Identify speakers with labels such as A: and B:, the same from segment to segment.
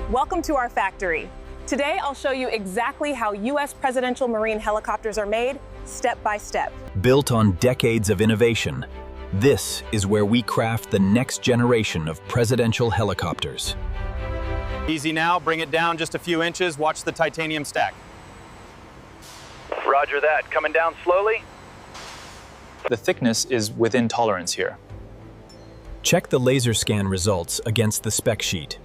A: Welcome to our factory. Today, I'll show you exactly how U.S. presidential marine helicopters are made, step by step.
B: Built on decades of innovation, this is where we craft the next generation of presidential helicopters.
C: Easy now, bring it down just a few inches, watch the titanium stack.
D: Roger that, coming down slowly.
E: The thickness is within tolerance here.
B: Check the laser scan results against the spec sheet.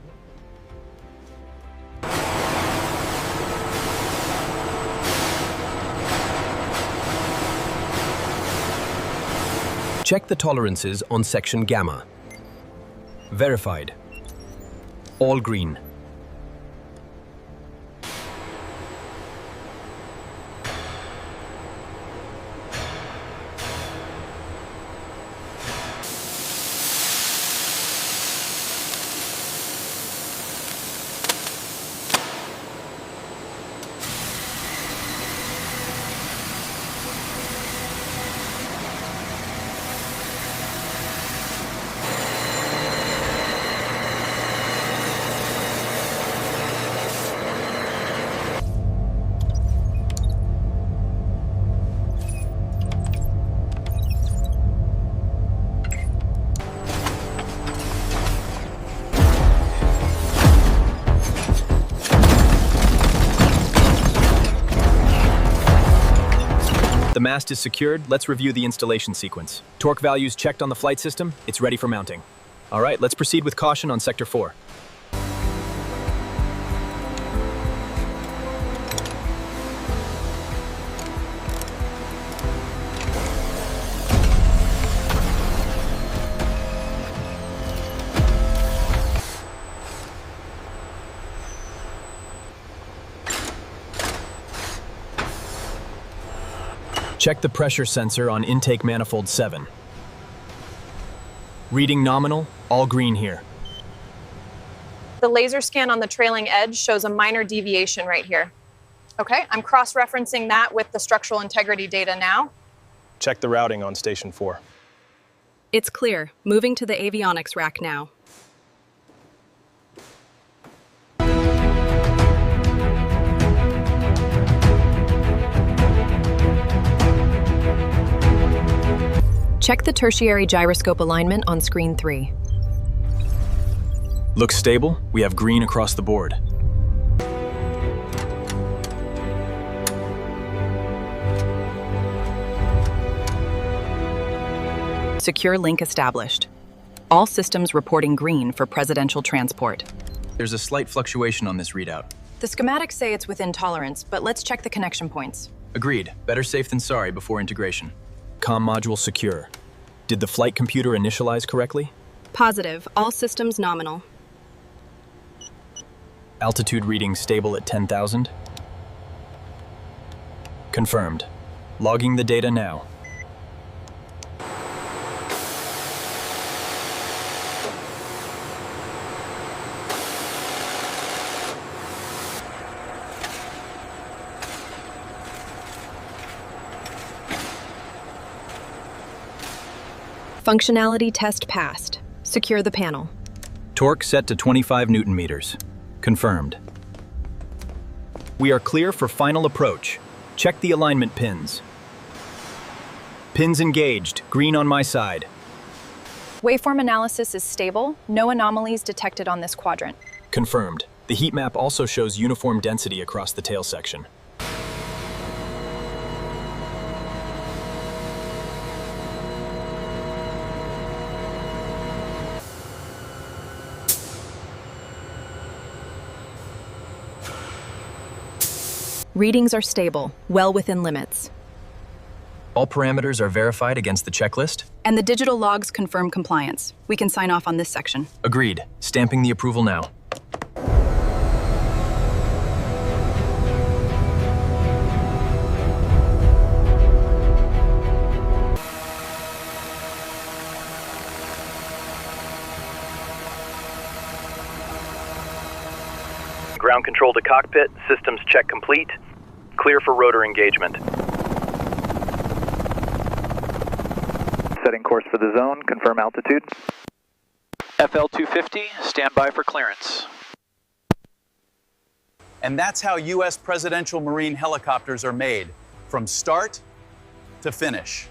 F: Check the tolerances on section Gamma. Verified. All green.
B: The mast is secured. Let's review the installation sequence. Torque values checked on the flight system. It's ready for mounting. All right, let's proceed with caution on Sector 4. Check the pressure sensor on intake manifold 7. Reading nominal, all green here.
A: The laser scan on the trailing edge shows a minor deviation right here. Okay, I'm cross-referencing that with the structural integrity data now.
C: Check the routing on Station 4.
G: It's clear. Moving to the avionics rack now. Check the tertiary gyroscope alignment on screen 3.
B: Looks stable. We have green across the board.
G: Secure link established. All systems reporting green for presidential transport.
B: There's a slight fluctuation on this readout.
G: The schematics say it's within tolerance, but let's check the connection points.
B: Agreed. Better safe than sorry before integration. Comm module secure. Did the flight computer initialize correctly?
G: Positive. All systems nominal.
B: Altitude reading stable at 10,000. Confirmed. Logging the data now.
G: Functionality test passed. Secure the panel.
B: Torque set to 25 Newton meters. Confirmed. We are clear for final approach. Check the alignment pins. Pins engaged, green on my side.
G: Waveform analysis is stable. No anomalies detected on this quadrant.
B: Confirmed. The heat map also shows uniform density across the tail section.
G: Readings are stable, well within limits.
B: All parameters are verified against the checklist?
G: And the digital logs confirm compliance. We can sign off on this section.
B: Agreed. Stamping the approval now.
D: Ground control to cockpit, systems check complete. Clear for rotor engagement. Setting course for the zone, confirm altitude.
H: FL 250, stand by for clearance.
C: And that's how U.S. presidential Marine helicopters are made, from start to finish.